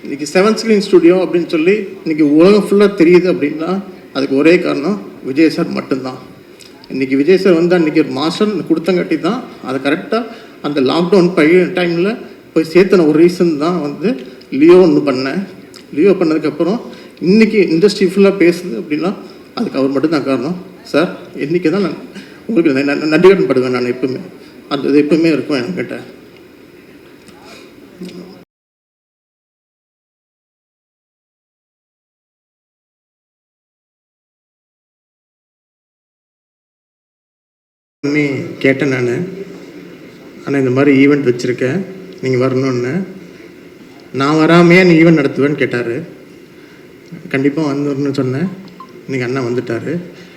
இன்றைக்கி 7 screen studio அப்படின்னு சொல்லி இன்றைக்கி உலகம் ஃபுல்லாக தெரியுது அப்படின்னா அதுக்கு ஒரே காரணம் விஜய் சார் மட்டும்தான். இன்றைக்கி விஜய் சார் வந்து அன்றைக்கி ஒரு மாஸ்டர் கொடுத்தங்காட்டி தான் அதை கரெக்டாக அந்த லாக்டவுன் டைமில் போய் சேர்த்தன ஒரு ரீசன் தான் வந்து லியோ ஒன்று பண்ணேன். லியோ பண்ணதுக்கப்புறம் இன்றைக்கி இண்டஸ்ட்ரி ஃபுல்லாக பேசுது அப்படின்னா அதுக்கு அவர் மட்டும்தான் காரணம். சார் இன்றைக்கி தான் நான் உங்களுக்கு நன்றிகடன் படுவேன். நான் எப்பவுமே அந்த இது எப்பவுமே இருக்கும் என்கிட்ட. கேட்டேன் நான், ஆனால் இந்த மாதிரி ஈவெண்ட் வச்சுருக்கேன் நீங்கள் வரணுன்னு. நான் வராமையே நீ ஈவெண்ட் நடத்துவேன்னு கேட்டார். கண்டிப்பாக வந்துன்னு சொன்னேன். இன்றைக்கி அண்ணா வந்துட்டார்.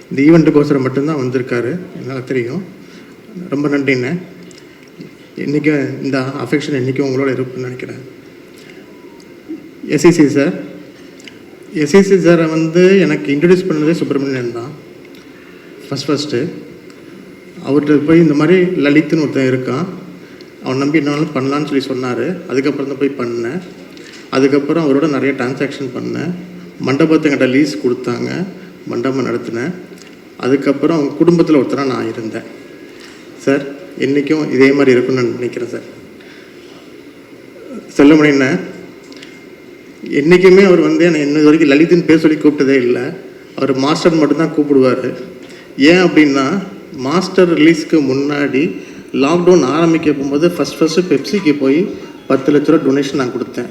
இந்த ஈவெண்ட்டுக்கோசரம் மட்டும்தான் வந்திருக்காரு, என்னால் தெரியும். ரொம்ப நன்றிண்ணே. இன்றைக்கி இந்த அஃபெக்ஷன் என்றைக்கும் உங்களோட இருப்புன்னு நினைக்கிறேன். எஸ்இசி சார், எஸ்இசி சாரை வந்து எனக்கு இன்ட்ரடியூஸ் பண்ணதே சுப்பிரமணியன் தான் ஃபஸ்ட்டு. அவர்கிட்ட போய் இந்த மாதிரி லலித்துன்னு ஒருத்தன் இருக்கான், அவன் நம்பி என்னாலும் பண்ணலான்னு சொல்லி சொன்னார். அதுக்கப்புறம் தான் போய் பண்ணேன். அதுக்கப்புறம் அவரோட நிறைய டிரான்சாக்ஷன் பண்ணேன். மண்டபத்துக்கிட்ட லீஸ் கொடுத்தாங்க, மண்டபம் நடத்தினேன். அதுக்கப்புறம் அவங்க குடும்பத்தில் ஒருத்தராக நான் இருந்தேன். சார் என்றைக்கும் இதே மாதிரி இருக்குன்னு நான் நினைக்கிறேன். சார் செல்லமணின்னு என்றைக்குமே அவர் வந்து என்னை இன்னது வரைக்கும் லலித்துன்னு பேர் சொல்லி கூப்பிட்டதே இல்லை. அவர் மாஸ்டர் மட்டும்தான் கூப்பிடுவார். ஏன் அப்படின்னா மாஸ்டர் ரிலீஸ்க்கு முன்னாடி லாக்டவுன் ஆரம்பிக்க போகும்போது ஃபஸ்ட்டு பெப்சிக்கு போய் 10 லட்ச ரூபா டொனேஷன் நான் கொடுத்தேன்.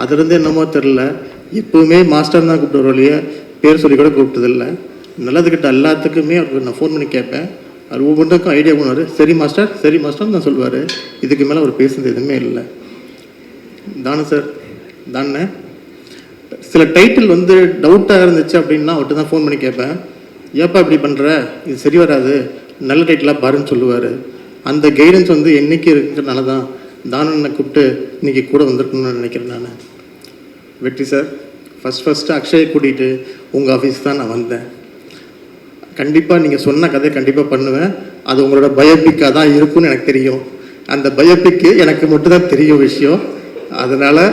அதுலேருந்து என்னமோ தெரில, எப்போவுமே மாஸ்டர் தான் கூப்பிட்டு வழிய பேர் சொல்லி கூட கூப்பிட்டதில்லை. நல்லதுக்கிட்ட எல்லாத்துக்குமே அவருக்கு நான் ஃபோன் பண்ணி கேட்பேன். அவர் ஒவ்வொன்றுக்கும் ஐடியா பண்ணுவார். சரி மாஸ்டர், சரி மாஸ்டர் தான் சொல்லுவார். இதுக்கு மேலே அவர் பேசுனது எதுவுமே இல்லை. தானே சார், தானே சில டைட்டில் வந்து டவுட்டாக இருந்துச்சு அப்படின்னா அவர்கிட்ட தான் ஃபோன் பண்ணி கேட்பேன். ஏப்பா இப்படி பண்ணுற, இது சரி வராது, நல்ல டைட்டிலாக பாருன்னு சொல்லுவார். அந்த கைடன்ஸ் வந்து என்றைக்கு இருக்கிறதுனால தான் தானனை கூப்பிட்டு இன்றைக்கி கூட வந்திருக்கணும்னு நினைக்கிறேன். நான் வெற்றி சார், ஃபஸ்ட்டு அக்ஷயை கூட்டிகிட்டு உங்கள் ஆஃபீஸ் தான் நான் வந்தேன். கண்டிப்பாக நீங்கள் சொன்ன கதையை கண்டிப்பாக பண்ணுவேன். அது உங்களோட பயோபிக்காக தான் இருக்குன்னு எனக்கு தெரியும். அந்த பயோபிக்கு எனக்கு மட்டும்தான் தெரியும் விஷயம். அதனால்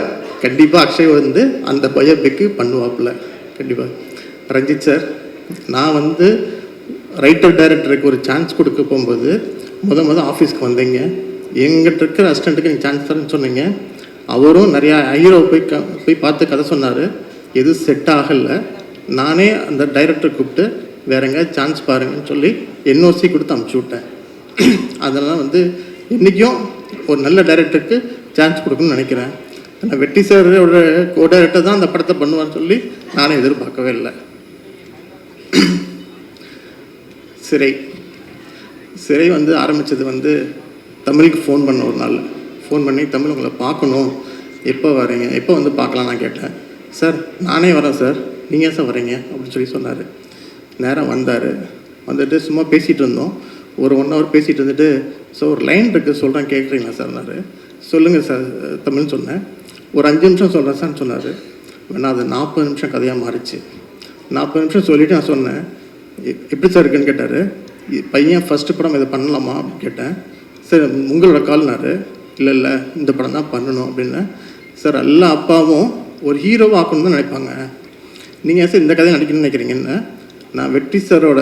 கண்டிப்பாக அக்ஷய் வந்து அந்த பயோபிக்கு பண்ணுவாப்பில் கண்டிப்பாக. ரஞ்சித் சார், நான் வந்து ரைட்டர் டைரக்டருக்கு ஒரு சான்ஸ் கொடுக்க போகும்போது முதல் ஆஃபீஸ்க்கு வந்தீங்க. எங்கிட்ட இருக்கிற அசிஸ்டண்ட்டுக்கு நீங்கள் சான்ஸ் தரேன்னு சொன்னீங்க. அவரும் நிறையா ஹீரோ போய் பார்த்து கதை சொன்னார். எதுவும் செட் ஆகலை. நானே அந்த டைரக்டர் கூப்பிட்டு வேற எங்கேயாவது சான்ஸ் பாருங்கன்னு சொல்லி என்ஓசி கொடுத்து அமுச்சு விட்டேன். அதனால் வந்து இன்றைக்கும் ஒரு நல்ல டைரக்டருக்கு சான்ஸ் கொடுக்கணும்னு நினைக்கிறேன். ஆனால் வெற்றி சாரோட டைரக்டர் தான் அந்த படத்தை பண்ணுவான்னு சொல்லி நானே எதிர்பார்க்கவே இல்லை. சிறை வந்து ஆரம்பித்தது வந்து தமிழுக்கு ஃபோன் பண்ண ஒரு நாள் ஃபோன் பண்ணி, தமிழ் உங்களை பார்க்கணும், எப்போ வரீங்க, எப்போ வந்து பார்க்கலாம் நான் கேட்டேன். சார் நானே வரேன் சார், நீங்கள் சார் வரீங்க அப்படின்னு சொல்லி சொன்னார். நேராக வந்தார். வந்துட்டு சும்மா பேசிகிட்டு இருந்தோம். ஒரு 1 hour பேசிகிட்டு இருந்துட்டு, ஸோ ஒரு லைன் இருக்குது சொல்கிறேன் கேட்குறீங்களா சார்னாரு. சொல்லுங்கள் சார் தமிழ்னு சொன்னேன். ஒரு 5 நிமிஷம் சொல்கிறேன் சார்னு சொன்னார். வேணா அது 40 நிமிஷம் கதையாக மாறிச்சு. 40 நிமிஷம் சொல்லிவிட்டு நான் சொன்னேன், எப்படி சார் இருக்குன்னு கேட்டார். பையன் ஃபஸ்ட்டு படம் இதை பண்ணலாமா அப்படின்னு கேட்டேன். சார் உங்களோட கால்னாரு. இல்லை இந்த படம் தான் பண்ணணும் அப்படின்னு. சார் எல்லா அப்பாவும் ஒரு ஹீரோவாக ஆக்கணும்னு தான் நினைப்பாங்க. நீங்கள் சார் இந்த கதையை நடிக்கணும்னு நினைக்கிறீங்கன்னு. நான் வெற்றி சாரோட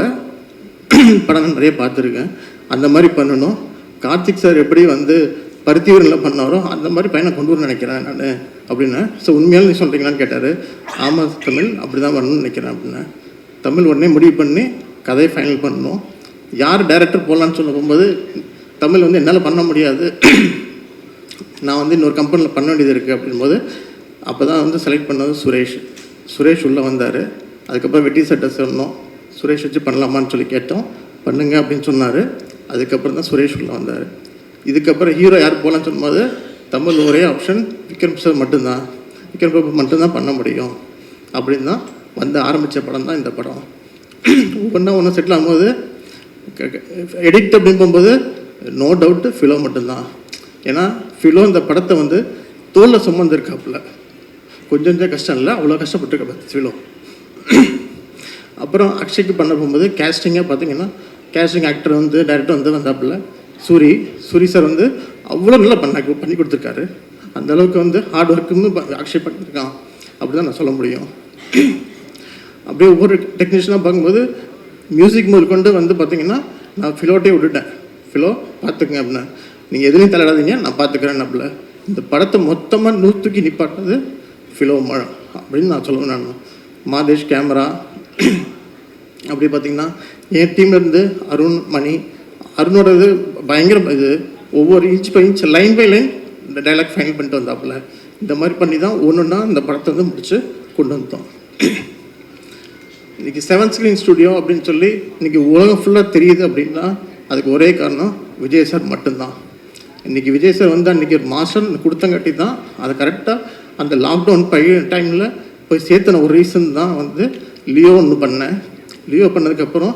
படம் நிறைய பார்த்துருக்கேன். அந்த மாதிரி பண்ணணும். கார்த்திக் சார் எப்படி வந்து பருத்திவரில் பண்ணாரோ அந்த மாதிரி பையனை கொண்டு வரணும்னு நினைக்கிறேன் நான் அப்படின்னு. ஸோ உண்மையாலும் நீ சொல்கிறீங்களான்னு கேட்டார். ஆமாம் தமிழ் அப்படி தான் வரணும்னு நினைக்கிறேன் அப்படின்னு. தமிழ் உடனே முடிவு பண்ணி கதையை ஃபைனல் பண்ணணும். யார் டைரக்டர் போடலான்னு சொல்ல போகும்போது தமிழ் வந்து என்னால் பண்ண முடியாது, நான் வந்து இன்னொரு கம்பெனியில் பண்ண வேண்டியது இருக்குது அப்படின்போது அப்போ தான் வந்து செலக்ட் பண்ணது சுரேஷ் உள்ளே வந்தார். அதுக்கப்புறம் வெட்டி சட்டை சொன்னோம், சுரேஷ் வச்சு பண்ணலாமான்னு சொல்லி கேட்டோம். பண்ணுங்க அப்படின்னு சொன்னார். அதுக்கப்புறம் தான் சுரேஷ் உள்ளே வந்தார். இதுக்கப்புறம் ஹீரோ யார் போகலான்னு சொல்லும்போது தமிழ் ஒரே ஆப்ஷன் விக்ரம் சார் மட்டும்தான், விக்ரம் பிரபு மட்டும்தான் பண்ண முடியும் அப்படின்னு தான் வந்து ஆரம்பித்த படம் தான் இந்த படம். ஒவ்வொன்றும் செட்டில் ஆகும்போது எடிட் அப்படின்னு போகும்போது நோ டவுட்டு ஃபிலோ மட்டும்தான். ஏன்னா ஃபிலோ இந்த படத்தை வந்து தோலில் சுமந்துருக்காப்புல, கொஞ்சம் கஷ்டம் இல்லை, அவ்வளோ கஷ்டப்பட்டுருக்க ஃபிலோ. அப்புறம் அக்ஷய்க்கு பண்ண போகும்போது கேஸ்டிங்காக பார்த்தீங்கன்னா கேஸ்டிங் ஆக்டர் வந்து டைரக்டர் வந்து வந்தாப்புல சூரி சார் வந்து அவ்வளோ நல்லா பண்ணி கொடுத்துருக்காரு. அந்தளவுக்கு வந்து ஹார்ட் ஒர்க்குன்னு அக்ஷய் பண்ணியிருக்கான் அப்படி தான் நான் சொல்ல முடியும். அப்படியே ஒவ்வொரு டெக்னீஷியனாக பார்க்கும்போது மியூசிக் முதற்கொண்டு வந்து பார்த்திங்கன்னா நான் ஃபிலோட்டே விட்டுட்டேன். ஃபிலோ பார்த்துக்குங்க அப்படின்னா, நீங்கள் எதுலையும் தலையிடாதீங்க, நான் பார்த்துக்கிறேன் அப்படில. இந்த படத்தை மொத்தமாக நூற்றுக்கு நிப்பாட்டினது ஃபிலோ அப்படின்னு நான் சொல்லுவேன். நான் மாதேஷ் கேமரா அப்படி பார்த்திங்கன்னா என் டீம்லேருந்து அருண் மணி, அருணோடது பயங்கர இது ஒவ்வொரு inch by inch line by line இந்த டைலாக் ஃபைனல் பண்ணிட்டு வந்தாப்புல. இந்த மாதிரி பண்ணி தான் ஒன்றுன்னா இந்த படத்தை வந்து முடித்து கொண்டு வந்தோம். இன்றைக்கி 7 ஸ்க்ரீன் ஸ்டுடியோ அப்படின்னு சொல்லி இன்றைக்கி உலகம் ஃபுல்லாக தெரியுது அப்படின்னா அதுக்கு ஒரே காரணம் விஜய் சார் மட்டும்தான். இன்றைக்கி விஜய் சார் வந்து அன்றைக்கி ஒரு மாதம் கொடுத்தங்காட்டி தான் அதை கரெக்டாக அந்த லாக்டவுன் டைமில் போய் சேர்த்தன ஒரு ரீசன் தான் வந்து லியோ ஒன்று பண்ணேன். லியோ பண்ணதுக்கப்புறம்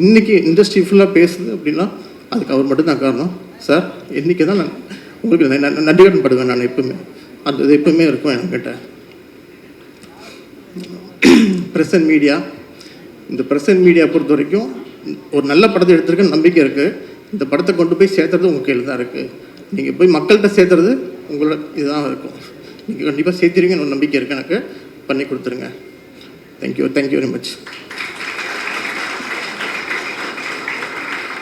இன்றைக்கி இண்டஸ்ட்ரி ஃபுல்லாக பேசுது அப்படின்னா அதுக்கு அவர் மட்டும்தான் காரணம். சார் இன்றைக்கி தான் நான் உங்களுக்கு நன்றிகடன் படுவேன். நான் எப்பவுமே அந்த இது எப்பவுமே இருக்கும் என்கிட்ட. ப்ரெசன்ட் மீடியா, இந்த ப்ரெசன்ட் மீடியா பொறுத்த வரைக்கும் ஒரு நல்ல படத்தை எடுத்துருக்க நம்பிக்கை இருக்குது. இந்த படத்தை கொண்டு போய் சேர்த்துறது உங்கள் கையில் தான் இருக்குது. நீங்கள் போய் மக்கள்கிட்ட சேர்த்துறது உங்களோட இதுதான் இருக்கும். நீங்கள் கண்டிப்பாக சேர்த்துருவீங்கன்னு ஒரு நம்பிக்கை இருக்குது எனக்கு. பண்ணி கொடுத்துருங்க. Thank you very much.